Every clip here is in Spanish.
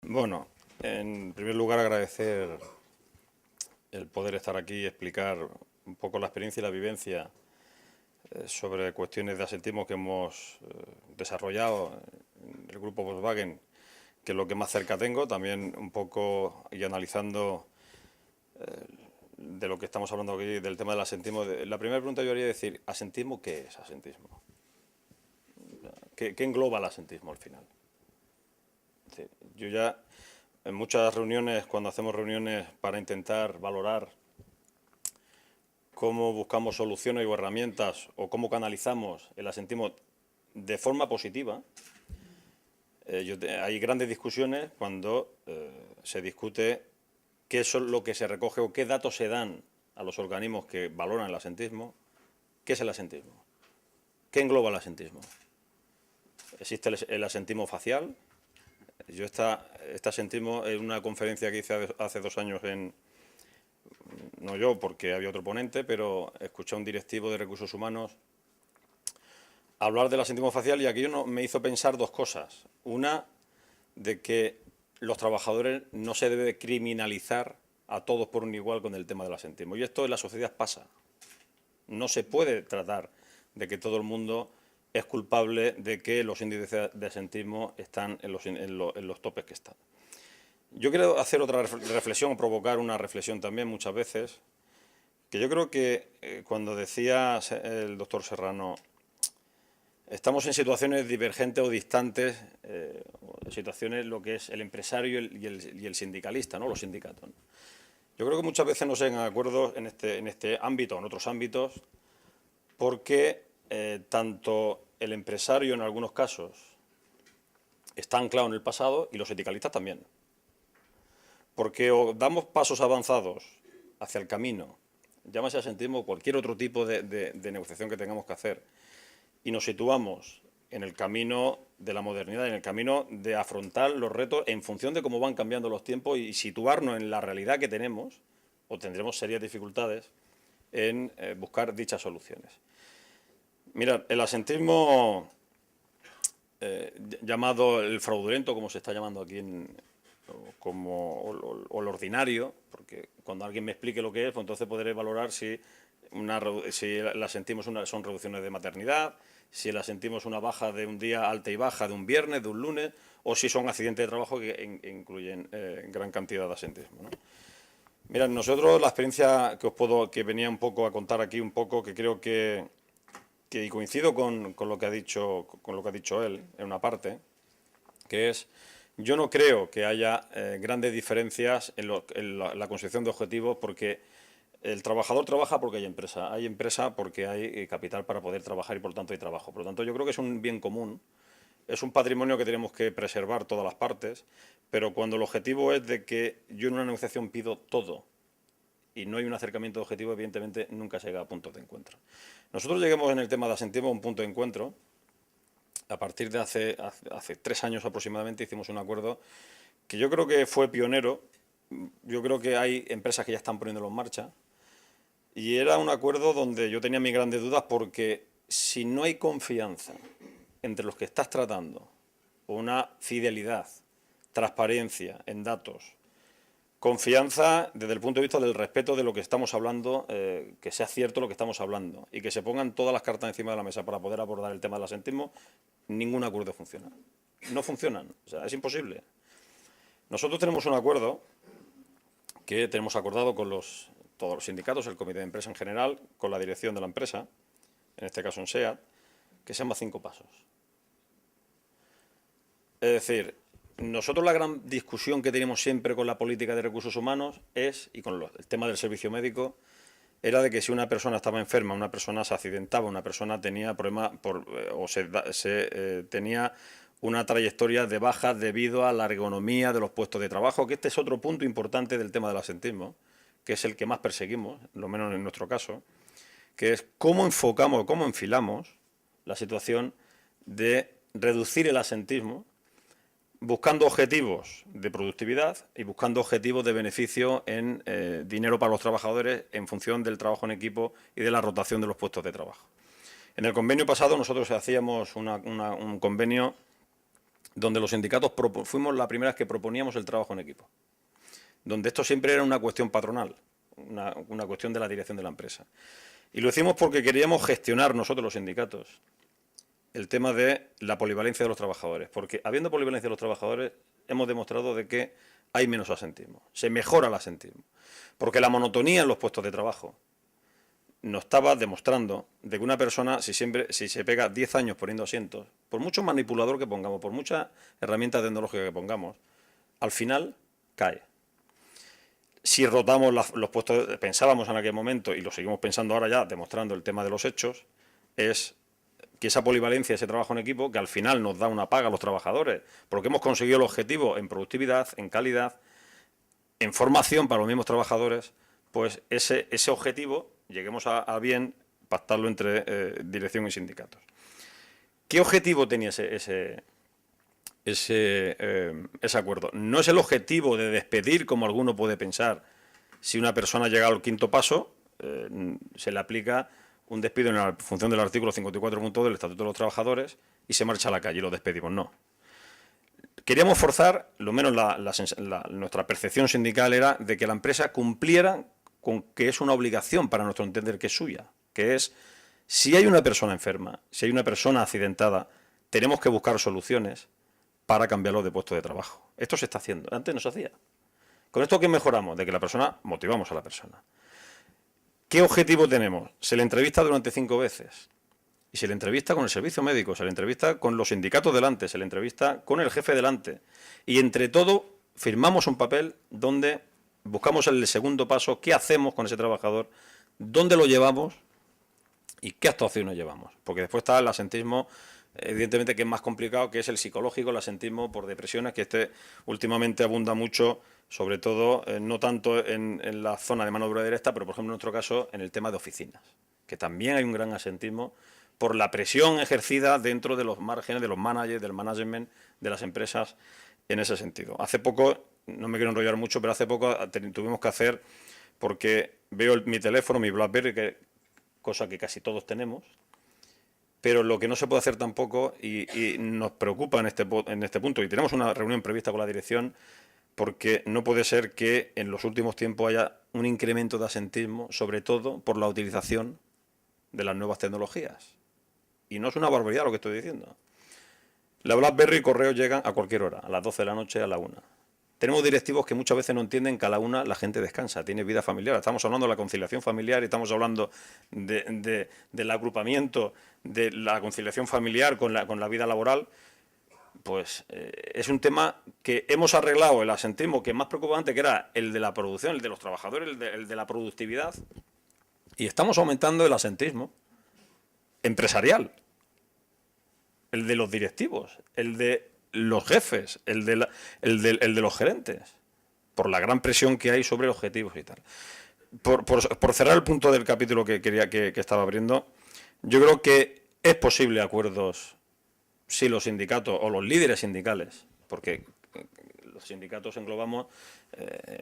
Bueno, en primer lugar agradecer el poder estar aquí y explicar un poco la experiencia y la vivencia sobre cuestiones de asentismo que hemos desarrollado en el grupo Volkswagen, que es lo que más cerca tengo, también un poco y analizando de lo que estamos hablando aquí, del tema del asentismo. La primera pregunta yo haría decir, ¿asentismo qué es asentismo? ¿Qué engloba el asentismo al final? Es decir, yo ya en muchas reuniones, cuando hacemos reuniones para intentar valorar cómo buscamos soluciones o herramientas o cómo canalizamos el asentismo de forma positiva, hay grandes discusiones cuando se discute qué es lo que se recoge o qué datos se dan a los organismos que valoran el asentismo. ¿Qué es el asentismo? ¿Qué engloba el asentismo? Existe el asentismo facial. Yo este asentismo en una conferencia que hice hace 2 años no yo porque había otro ponente, pero escuché a un directivo de recursos humanos hablar del asentismo facial y aquello me hizo pensar dos cosas. Una, de que los trabajadores no se debe criminalizar a todos por un igual con el tema del asentismo. Y esto en la sociedad pasa. No se puede tratar de que todo el mundo es culpable de que los índices de asentismo están en los topes que están. Yo quiero hacer otra reflexión, o provocar una reflexión también muchas veces, que yo creo que cuando decía el doctor Serrano, estamos en situaciones divergentes o distantes, situaciones lo que es el empresario y el sindicalista, ¿no? Los sindicatos, ¿no? Yo creo que muchas veces no se han acuerdos en este ámbito o en otros ámbitos, porque tanto el empresario en algunos casos está anclado en el pasado y los sindicalistas también. Porque o damos pasos avanzados hacia el camino, llámese asentismo o cualquier otro tipo de negociación que tengamos que hacer, y nos situamos en el camino de la modernidad, en el camino de afrontar los retos en función de cómo van cambiando los tiempos y situarnos en la realidad que tenemos, o tendremos serias dificultades en buscar dichas soluciones. Mirad, el asentismo llamado el fraudulento, como se está llamando aquí, o el ordinario, porque cuando alguien me explique lo que es, pues entonces podré valorar si el asentismo son reducciones de maternidad, si el asentismo es una baja de un día alta y baja, de un viernes, de un lunes, o si son accidentes de trabajo que incluyen gran cantidad de asentismo, ¿no? Mirad, nosotros la experiencia que venía un poco a contar aquí, un poco, que creo y coincido con lo que ha dicho él en una parte, que es, yo no creo que haya grandes diferencias en la consecución de objetivos, porque el trabajador trabaja porque hay empresa porque hay capital para poder trabajar y por lo tanto hay trabajo. Por lo tanto, yo creo que es un bien común, es un patrimonio que tenemos que preservar todas las partes, pero cuando el objetivo es de que yo en una negociación pido todo y no hay un acercamiento de objetivo, evidentemente nunca se llega a punto de encuentro. Nosotros lleguemos en el tema de asentismo a un punto de encuentro. A partir de hace 3 años aproximadamente hicimos un acuerdo que yo creo que fue pionero. Yo creo que hay empresas que ya están poniéndolo en marcha. Y era un acuerdo donde yo tenía mis grandes dudas, porque si no hay confianza entre los que estás tratando, una fidelidad, transparencia en datos, confianza desde el punto de vista del respeto de lo que estamos hablando, que sea cierto lo que estamos hablando y que se pongan todas las cartas encima de la mesa para poder abordar el tema del asentismo, ningún acuerdo funciona. No funcionan, o sea, es imposible. Nosotros tenemos un acuerdo que tenemos acordado con todos los sindicatos, el comité de empresa en general, con la dirección de la empresa, en este caso en SEAT, que se llama 5 pasos. Es decir, nosotros la gran discusión que teníamos siempre con la política de recursos humanos y con el tema del servicio médico, era de que si una persona estaba enferma, una persona se accidentaba, una persona tenía problemas tenía una trayectoria de baja debido a la ergonomía de los puestos de trabajo, que este es otro punto importante del tema del asentismo, que es el que más perseguimos, lo menos en nuestro caso, que es cómo enfocamos, cómo enfilamos la situación de reducir el asentismo, buscando objetivos de productividad y buscando objetivos de beneficio en dinero para los trabajadores en función del trabajo en equipo y de la rotación de los puestos de trabajo. En el convenio pasado nosotros hacíamos un convenio donde los sindicatos fuimos la primera vez que proponíamos el trabajo en equipo, donde esto siempre era una cuestión patronal, una cuestión de la dirección de la empresa. Y lo hicimos porque queríamos gestionar nosotros los sindicatos el tema de la polivalencia de los trabajadores, porque habiendo polivalencia de los trabajadores hemos demostrado de que hay menos asentismo, se mejora el asentismo, porque la monotonía en los puestos de trabajo nos estaba demostrando de que una persona, si se pega 10 años poniendo asientos, por mucho manipulador que pongamos, por muchas herramientas tecnológicas que pongamos, al final cae. Si rotamos los puestos, pensábamos en aquel momento, y lo seguimos pensando ahora ya, demostrando el tema de los hechos, es que esa polivalencia, ese trabajo en equipo, que al final nos da una paga a los trabajadores, porque hemos conseguido el objetivo en productividad, en calidad, en formación para los mismos trabajadores, pues ese objetivo lleguemos a bien pactarlo entre dirección y sindicatos. ¿Qué objetivo tenía ese acuerdo? No es el objetivo de despedir, como alguno puede pensar. Si una persona ha llegado al quinto paso, se le aplica un despido en función del artículo 54.2 del Estatuto de los Trabajadores y se marcha a la calle y lo despedimos. No. Queríamos forzar, lo menos nuestra percepción sindical era de que la empresa cumpliera con que es una obligación para nuestro entender que es suya, que es, si hay una persona enferma, si hay una persona accidentada, tenemos que buscar soluciones para cambiarlo de puesto de trabajo. Esto se está haciendo, antes no se hacía. ¿Con esto qué mejoramos? De que la persona, motivamos a la persona. ¿Qué objetivo tenemos? Se le entrevista durante 5 veces. Y se le entrevista con el servicio médico, se le entrevista con los sindicatos delante, se le entrevista con el jefe delante. Y entre todo firmamos un papel donde buscamos el segundo paso, qué hacemos con ese trabajador, dónde lo llevamos y qué actuaciones llevamos. Porque después está el asentismo, evidentemente, que es más complicado, que es el psicológico, el asentismo por depresiones, que últimamente abunda mucho, sobre todo, no tanto en la zona de mano de obra directa, pero por ejemplo en nuestro caso en el tema de oficinas, que también hay un gran asentismo por la presión ejercida dentro de los márgenes, de los managers, del management de las empresas en ese sentido. Hace poco, no me quiero enrollar mucho, pero hace poco tuvimos que hacer, porque veo mi teléfono, mi BlackBerry, cosa que casi todos tenemos, pero lo que no se puede hacer tampoco, y nos preocupa en este punto, y tenemos una reunión prevista con la dirección, porque no puede ser que en los últimos tiempos haya un incremento de asentismo, sobre todo por la utilización de las nuevas tecnologías. Y no es una barbaridad lo que estoy diciendo. La BlackBerry y correo llegan a cualquier hora, a las 12 de la noche, a la 1. Tenemos directivos que muchas veces no entienden que a la 1 la gente descansa, tiene vida familiar. Estamos hablando de la conciliación familiar y estamos hablando del agrupamiento, de la conciliación familiar con la vida laboral. Pues es un tema que hemos arreglado el asentismo, que es más preocupante, que era el de la producción, el de los trabajadores, el de la productividad, y estamos aumentando el asentismo empresarial, el de los directivos, el de los jefes, el de los gerentes, por la gran presión que hay sobre objetivos y tal. Por cerrar el punto del capítulo que estaba abriendo, yo creo que es posible acuerdos si los sindicatos o los líderes sindicales, porque los sindicatos englobamos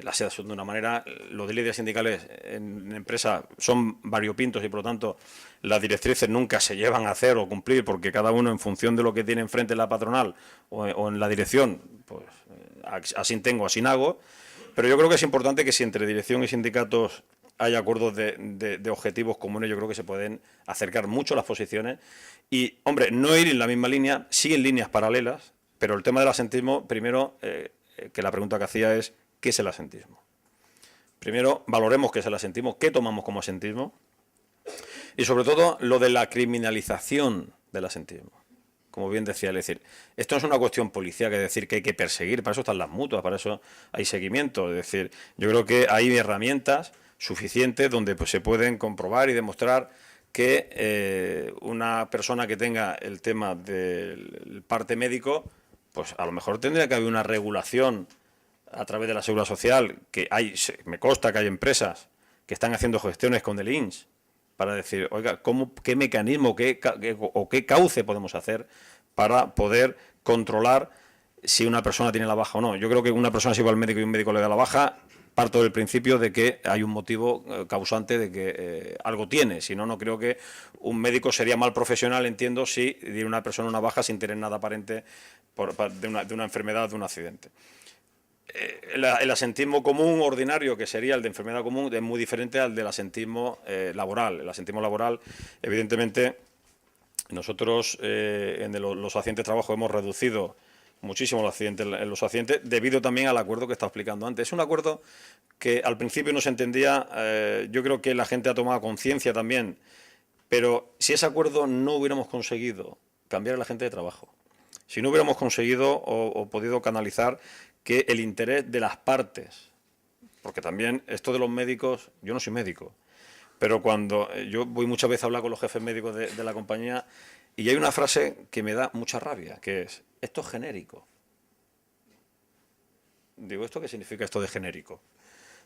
la asociación de una manera, los líderes sindicales en empresa son variopintos y por lo tanto las directrices nunca se llevan a hacer o cumplir porque cada uno en función de lo que tiene enfrente en la patronal o en la dirección, pues así tengo, así hago, pero yo creo que es importante que si entre dirección y sindicatos hay acuerdos de objetivos comunes, yo creo que se pueden acercar mucho las posiciones y, hombre, no ir en la misma línea, sí en líneas paralelas, pero el tema del asentismo, primero, que la pregunta que hacía es, ¿qué es el asentismo? Primero, valoremos qué es el asentismo, qué tomamos como asentismo y, sobre todo, lo de la criminalización del asentismo. Como bien decía, es decir, esto no es una cuestión policial, que es decir, que hay que perseguir, para eso están las mutuas, para eso hay seguimiento, es decir, yo creo que hay herramientas suficientes donde pues, se pueden comprobar y demostrar que una persona que tenga el tema del parte médico, pues a lo mejor tendría que haber una regulación a través de la Seguridad Social, que me consta que hay empresas que están haciendo gestiones con el INS para decir, oiga, ¿qué mecanismo o qué cauce podemos hacer para poder controlar si una persona tiene la baja o no? Yo creo que una persona si va al médico y un médico le da la baja, parto del principio de que hay un motivo causante de que algo tiene. Si no, no creo que un médico sería mal profesional, entiendo, si diera una persona una baja sin tener nada aparente de una enfermedad, de un accidente. El asentismo común ordinario, que sería el de enfermedad común, es muy diferente al del asentismo laboral. El asentismo laboral, evidentemente, nosotros en los accidentes de trabajo hemos reducido muchísimo los accidentes debido también al acuerdo que estaba explicando antes. Es un acuerdo que al principio no se entendía, yo creo que la gente ha tomado conciencia también, pero si ese acuerdo no hubiéramos conseguido cambiar a la gente de trabajo, si no hubiéramos conseguido o podido canalizar que el interés de las partes, porque también esto de los médicos, yo no soy médico, pero cuando yo voy muchas veces a hablar con los jefes médicos de la compañía y hay una frase que me da mucha rabia, que es, esto es genérico. Digo, ¿esto qué significa esto de genérico?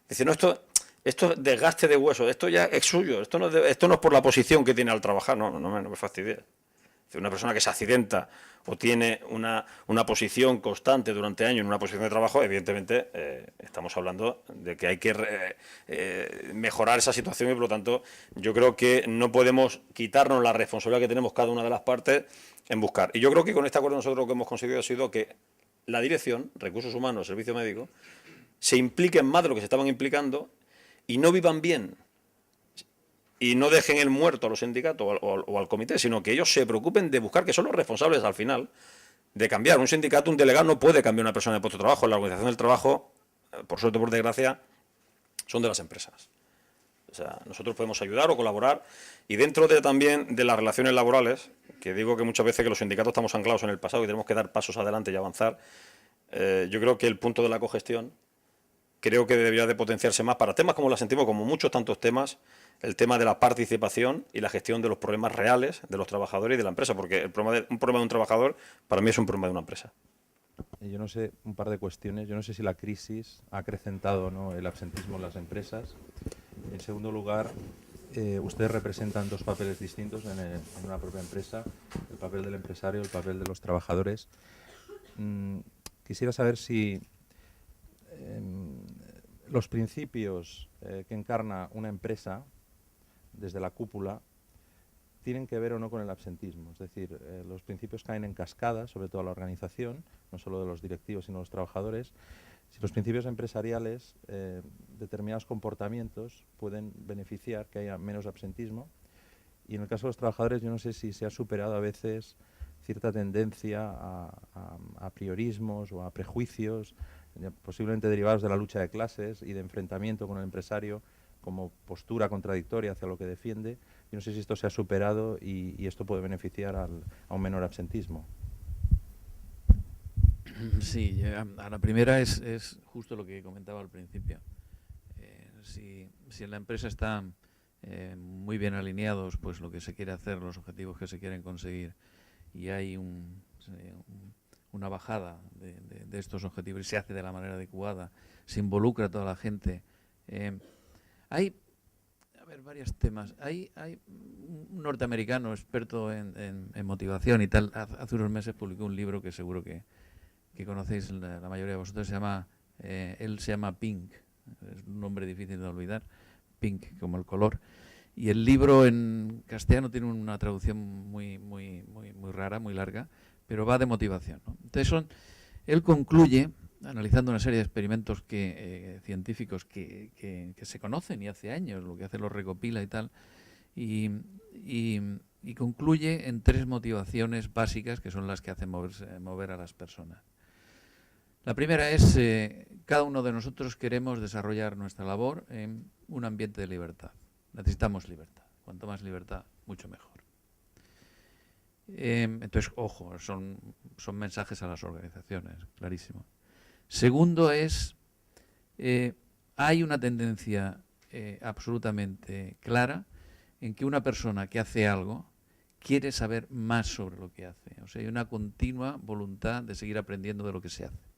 Dice, no, esto es desgaste de huesos, esto ya es suyo, esto no es por la posición que tiene al trabajar, no me fastidies. Una persona que se accidenta o tiene una posición constante durante años en una posición de trabajo, evidentemente estamos hablando de que hay que mejorar esa situación y, por lo tanto, yo creo que no podemos quitarnos la responsabilidad que tenemos cada una de las partes en buscar. Y yo creo que con este acuerdo nosotros lo que hemos conseguido ha sido que la dirección, recursos humanos, servicio médico, se impliquen más de lo que se estaban implicando y no vivan bien y no dejen el muerto a los sindicatos o al comité, sino que ellos se preocupen de buscar, que son los responsables al final de cambiar. Un sindicato, un delegado no puede cambiar una persona de puesto de trabajo. La organización del trabajo, por suerte o por desgracia, son de las empresas. O sea, nosotros podemos ayudar o colaborar y dentro también de las relaciones laborales, que digo que muchas veces que los sindicatos estamos anclados en el pasado y tenemos que dar pasos adelante y avanzar, yo creo que el punto de la cogestión creo que debería de potenciarse más para temas como el asentismo, como muchos tantos temas, el tema de la participación y la gestión de los problemas reales de los trabajadores y de la empresa, porque un problema de un trabajador para mí es un problema de una empresa. Yo no sé, un par de cuestiones. Yo no sé si la crisis ha acrecentado o no el absentismo en las empresas. En segundo lugar, ustedes representan dos papeles distintos en una propia empresa, el papel del empresario y el papel de los trabajadores. Quisiera saber si los principios que encarna una empresa desde la cúpula tienen que ver o no con el absentismo. Es decir, los principios caen en cascada, sobre todo a la organización, no solo de los directivos, sino de los trabajadores. Si los principios empresariales, determinados comportamientos pueden beneficiar que haya menos absentismo. Y en el caso de los trabajadores, yo no sé si se ha superado a veces cierta tendencia a priorismos o a prejuicios, posiblemente derivados de la lucha de clases y de enfrentamiento con el empresario como postura contradictoria hacia lo que defiende. Yo no sé si esto se ha superado y esto puede beneficiar a un menor absentismo. Sí, a la primera es justo lo que comentaba al principio. Si en la empresa están muy bien alineados, pues lo que se quiere hacer, los objetivos que se quieren conseguir, y hay una bajada de estos objetivos y se hace de la manera adecuada, se involucra a toda la gente. Hay varios temas. Hay un norteamericano experto en motivación y tal, hace unos meses publicó un libro que seguro que conocéis la mayoría de vosotros, él se llama Pink, es un nombre difícil de olvidar, Pink como el color, y el libro en castellano tiene una traducción muy rara, muy larga, pero va de motivación, ¿no? Entonces él concluye, analizando una serie de experimentos científicos que se conocen y hace años, lo que hace los recopila y tal, y concluye en 3 motivaciones básicas que son las que hacen mover a las personas. La primera es, cada uno de nosotros queremos desarrollar nuestra labor en un ambiente de libertad. Necesitamos libertad. Cuanto más libertad, mucho mejor. Entonces, ojo, son mensajes a las organizaciones, clarísimo. Segundo es, hay una tendencia absolutamente clara en que una persona que hace algo quiere saber más sobre lo que hace. O sea, hay una continua voluntad de seguir aprendiendo de lo que se hace.